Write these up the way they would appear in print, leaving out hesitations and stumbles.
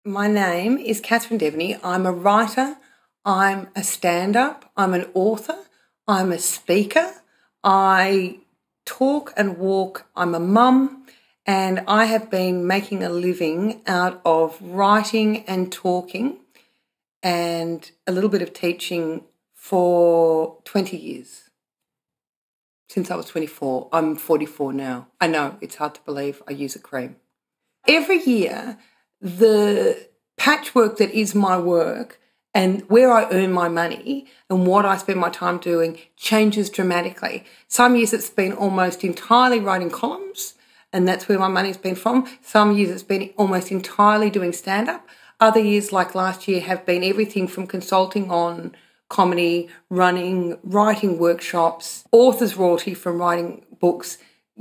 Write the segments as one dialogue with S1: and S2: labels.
S1: My name is Catherine Deveny. I'm a writer, I'm a stand-up, I'm an author, I'm a speaker, I talk and walk, I'm a mum, and I have been making a living out of writing and talking and a little bit of teaching for 20 years. Since I was 24. I'm 44 now. I know, it's hard to believe I use a cream. Every year, the patchwork that is my work and where I earn my money and what I spend my time doing changes dramatically. Some years it's been almost entirely writing columns, and that's where my money's been from. Some years it's been almost entirely doing stand-up. Other years, like last year, have been everything from consulting on comedy, running, writing workshops, author's royalty from writing books,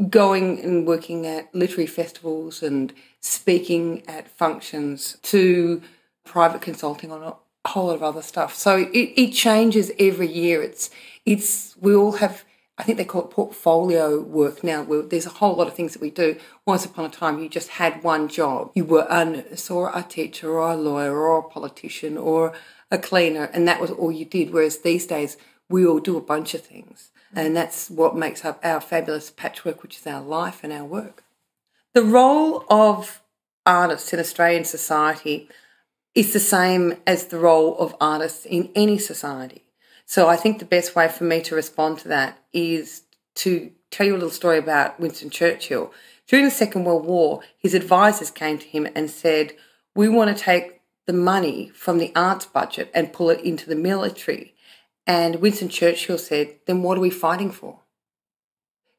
S1: going and working at literary festivals and speaking at functions, to private consulting on a whole lot of other stuff. So it changes every year. We all have, I think they call it portfolio work now, where there's a whole lot of things that we do. Once upon a time, you just had one job. You were a nurse or a teacher or a lawyer or a politician or a cleaner, and that was all you did. Whereas these days, we all do a bunch of things. And that's what makes up our fabulous patchwork, which is our life and our work. The role of artists in Australian society is the same as the role of artists in any society. So I think the best way for me to respond to that is to tell you a little story about Winston Churchill. During the Second World War, his advisors came to him and said, "We want to take the money from the arts budget and pull it into the military." And Winston Churchill said, "Then what are we fighting for?"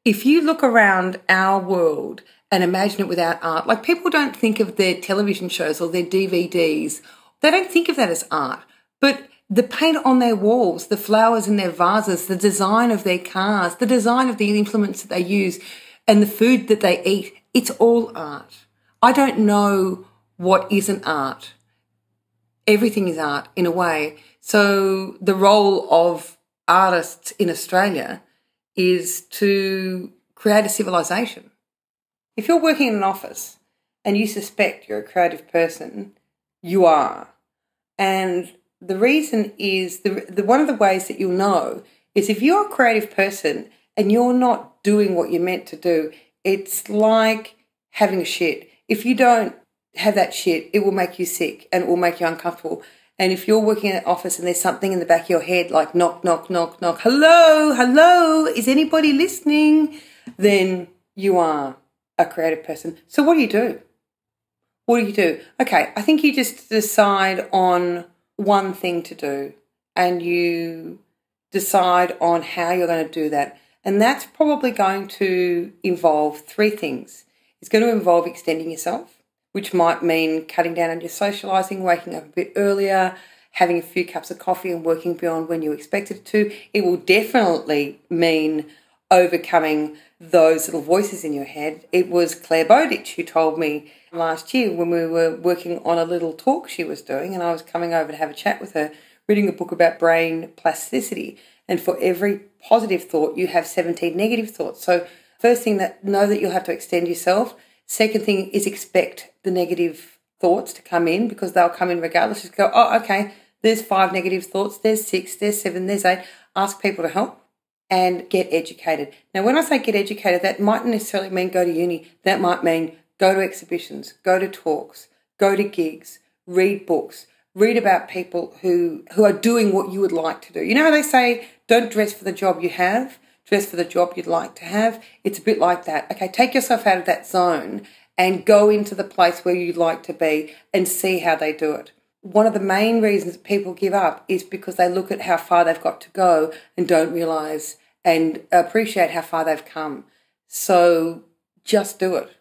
S1: If you look around our world and imagine it without art, like people don't think of their television shows or their DVDs, they don't think of that as art. But the paint on their walls, the flowers in their vases, the design of their cars, the design of the implements that they use, and the food that they eat, it's all art. I don't know what isn't art. Everything is art in a way. So the role of artists in Australia is to create a civilization. If you're working in an office and you suspect you're a creative person, you are. And the reason is, one of the ways that you'll know is if you're a creative person and you're not doing what you're meant to do, it's like having a shit. If you don't have that shit, it will make you sick and it will make you uncomfortable. And if you're working in an office and there's something in the back of your head like knock, knock, knock, knock, hello, is anybody listening? Then you are a creative person. So what do you do? What do you do? Okay, I think you just decide on one thing to do and you decide on how you're going to do that. And that's probably going to involve three things. It's going to involve extending yourself, which might mean cutting down on your socialising, waking up a bit earlier, having a few cups of coffee and working beyond when you expected to. It will definitely mean overcoming those little voices in your head. It was Clare Bowditch who told me last year when we were working on a little talk she was doing, and I was coming over to have a chat with her, reading a book about brain plasticity. And for every positive thought, you have 17 negative thoughts. So first thing, know that you'll have to extend yourself. Second thing is expect the negative thoughts to come in, because they'll come in regardless. Just go, oh, okay, there's 5 negative thoughts, there's 6, there's 7, there's 8. Ask people to help and get educated. Now, when I say get educated, that mightn't necessarily mean go to uni. That might mean go to exhibitions, go to talks, go to gigs, read books, read about people who are doing what you would like to do. You know how they say, don't dress for the job you have, dress for the job you'd like to have? It's a bit like that. Okay, take yourself out of that zone and go into the place where you'd like to be and see how they do it. One of the main reasons people give up is because they look at how far they've got to go and don't realise and appreciate how far they've come. So just do it.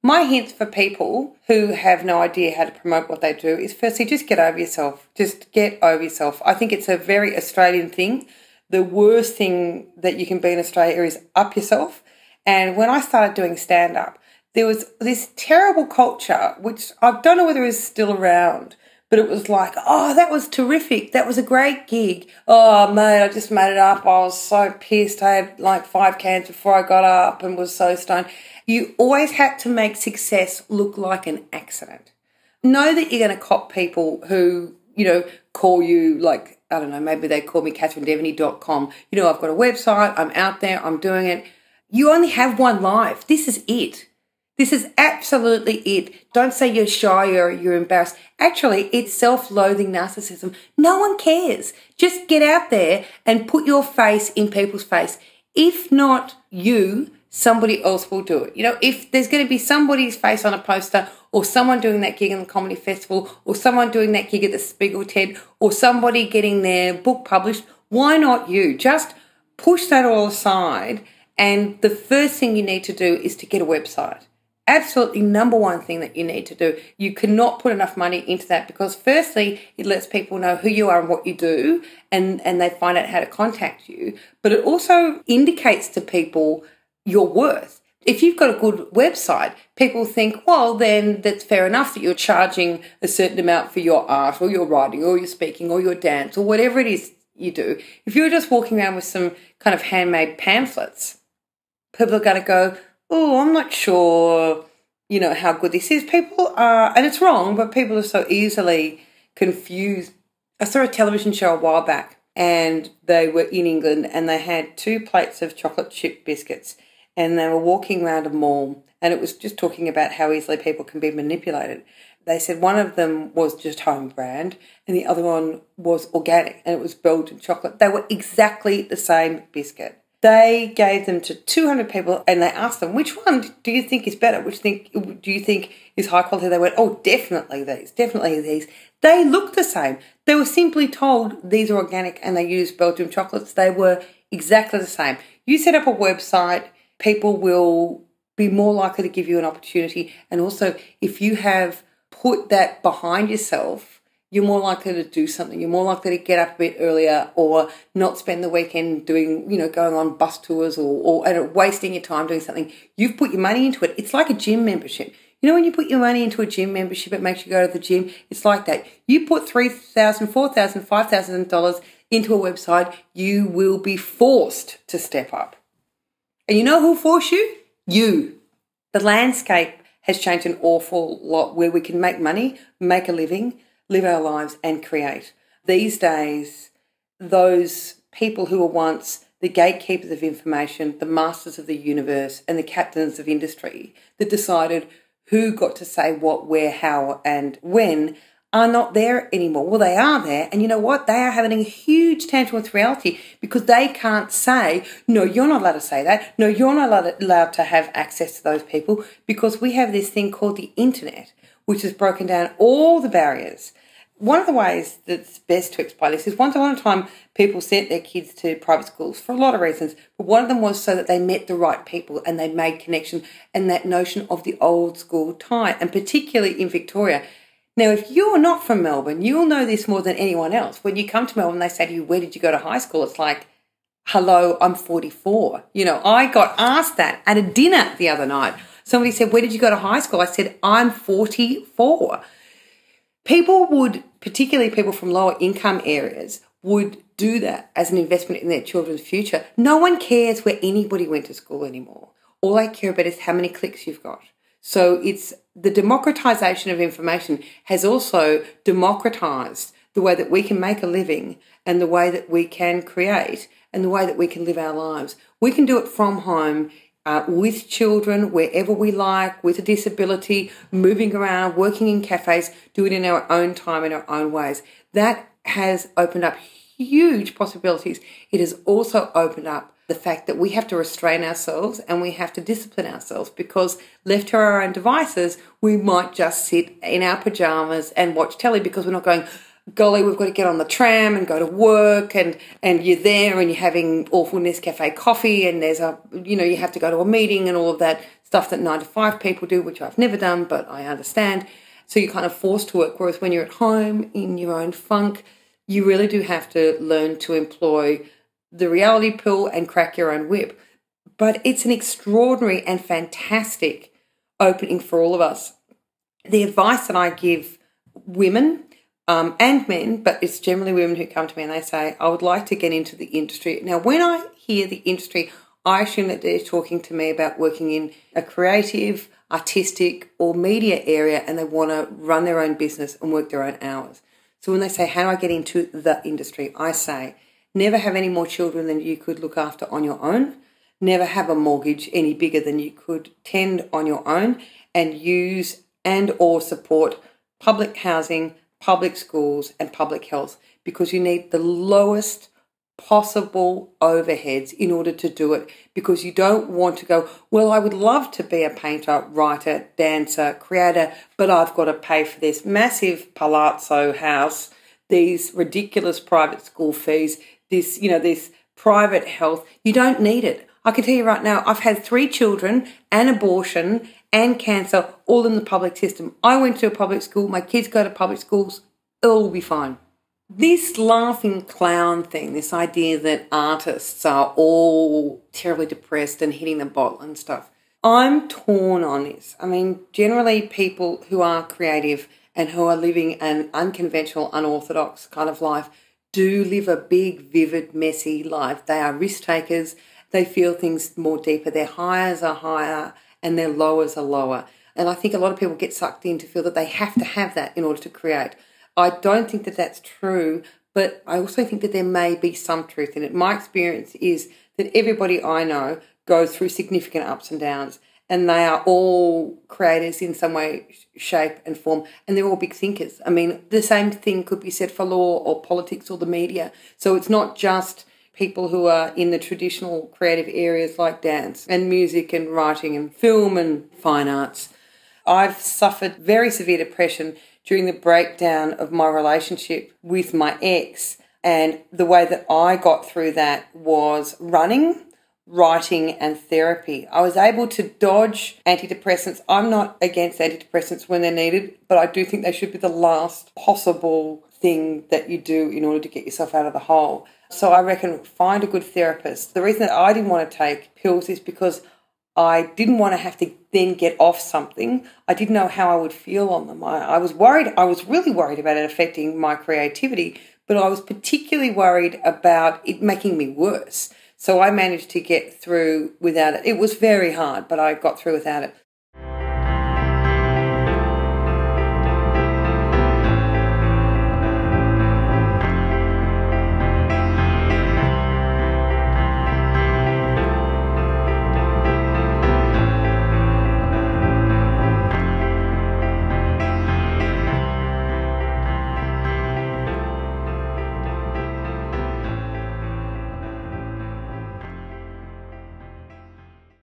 S1: My hints for people who have no idea how to promote what they do is, firstly, just get over yourself. Just get over yourself. I think it's a very Australian thing. The worst thing that you can be in Australia is up yourself. And when I started doing stand-up, there was this terrible culture, which I don't know whether is still around, but it was like, oh, that was terrific. That was a great gig. Oh, mate, I just made it up. I was so pissed. I had like 5 cans before I got up and was so stoned. You always had to make success look like an accident. Know that you're going to cop people who, call you like, I don't know, maybe they call me CatherineDeveny.com. I've got a website, I'm out there, I'm doing it. You only have one life. This is it. This is absolutely it. Don't say you're shy or you're embarrassed. Actually, it's self-loathing narcissism. No one cares. Just get out there and put your face in people's face. If not you, somebody else will do it. If there's going to be somebody's face on a poster, or someone doing that gig in the comedy festival, or someone doing that gig at the Spiegel TED, or somebody getting their book published, why not you? Just push that all aside, and the first thing you need to do is to get a website. Absolutely number one thing that you need to do. You cannot put enough money into that because firstly, it lets people know who you are and what you do, and they find out how to contact you. But it also indicates to people your worth. If you've got a good website, people think, well, then that's fair enough that you're charging a certain amount for your art or your writing or your speaking or your dance or whatever it is you do. If you're just walking around with some kind of handmade pamphlets, people are going to go, oh, I'm not sure, how good this is. People are, and it's wrong, but people are so easily confused. I saw a television show a while back and they were in England and they had 2 plates of chocolate chip biscuits and they were walking around a mall and it was just talking about how easily people can be manipulated. They said one of them was just home brand and the other one was organic and it was Belgian chocolate. They were exactly the same biscuit. They gave them to 200 people and they asked them, which one do you think is better? Do you think is high quality? They went, oh, definitely these. They looked the same. They were simply told these are organic and they use Belgian chocolates. They were exactly the same. You set up a website, people will be more likely to give you an opportunity. And also, if you have put that behind yourself, you're more likely to do something. You're more likely to get up a bit earlier or not spend the weekend doing, going on bus tours or and wasting your time doing something. You've put your money into it. It's like a gym membership. When you put your money into a gym membership, it makes you go to the gym. It's like that. You put $3,000, $4,000, $5,000 into a website, you will be forced to step up. And you know who'll force you? You. The landscape has changed an awful lot where we can make money, make a living, live our lives and create. These days, those people who were once the gatekeepers of information, the masters of the universe and the captains of industry that decided who got to say what, where, how and when are not there anymore. Well, they are there and you know what? They are having a huge tangle with reality because they can't say, no, you're not allowed to say that. No, you're not allowed to have access to those people because we have this thing called the internet, which has broken down all the barriers. One of the ways that's best to explain this is once upon a time people sent their kids to private schools for a lot of reasons, but one of them was so that they met the right people and they made connection and that notion of the old school tie, and particularly in Victoria. Now, if you're not from Melbourne, you'll know this more than anyone else. When you come to Melbourne, they say to you, where did you go to high school? It's like, hello, I'm 44. I got asked that at a dinner the other night. Somebody said, where did you go to high school? I said, I'm 44. People would, particularly people from lower income areas, would do that as an investment in their children's future. No one cares where anybody went to school anymore. All they care about is how many clicks you've got. So it's the democratization of information has also democratized the way that we can make a living and the way that we can create and the way that we can live our lives. We can do it from home, with children, wherever we like, with a disability, moving around, working in cafes, do it in our own time, in our own ways. That has opened up huge possibilities. It has also opened up the fact that we have to restrain ourselves and we have to discipline ourselves because left to our own devices, we might just sit in our pajamas and watch telly because we're not going, golly, we've got to get on the tram and go to work and you're there and you're having awful Nescafe coffee and there's you have to go to a meeting and all of that stuff that 9 to 5 people do, which I've never done, but I understand. So you're kind of forced to work. Whereas when you're at home in your own funk, you really do have to learn to employ the reality pill and crack your own whip. But it's an extraordinary and fantastic opening for all of us. The advice that I give women and men, but it's generally women who come to me and they say, I would like to get into the industry. Now, when I hear the industry, I assume that they're talking to me about working in a creative, artistic or media area and they want to run their own business and work their own hours. So when they say, how do I get into the industry? I say, never have any more children than you could look after on your own. Never have a mortgage any bigger than you could tend on your own, and use and or support public housing, public schools and public health, because you need the lowest possible overheads in order to do it, because you don't want to go, well, I would love to be a painter, writer, dancer, creator, but I've got to pay for this massive palazzo house, these ridiculous private school fees, this private health. You don't need it. I can tell you right now, I've had 3 children, an abortion and cancer, all in the public system. I went to a public school. My kids go to public schools. It will be fine. This laughing clown thing, this idea that artists are all terribly depressed and hitting the bottle and stuff, I'm torn on this. I mean, generally people who are creative and who are living an unconventional, unorthodox kind of life do live a big, vivid, messy life. They are risk takers. They feel things more deeper. Their highs are higher and their lowers are lower. And I think a lot of people get sucked in to feel that they have to have that in order to create. I don't think that that's true, but I also think that there may be some truth in it. My experience is that everybody I know goes through significant ups and downs, and they are all creators in some way, shape and form, and they're all big thinkers. I mean, the same thing could be said for law or politics or the media. So it's not just people who are in the traditional creative areas like dance and music and writing and film and fine arts. I've suffered very severe depression during the breakdown of my relationship with my ex, and the way that I got through that was running, writing and therapy. I was able to dodge antidepressants. I'm not against antidepressants when they're needed, but I do think they should be the last possible thing that you do in order to get yourself out of the hole. So I reckon find a good therapist. The reason that I didn't want to take pills is because I didn't want to have to then get off something. I didn't know how I would feel on them. I was worried. I was really worried about it affecting my creativity, but I was particularly worried about it making me worse. So I managed to get through without it. It was very hard, but I got through without it.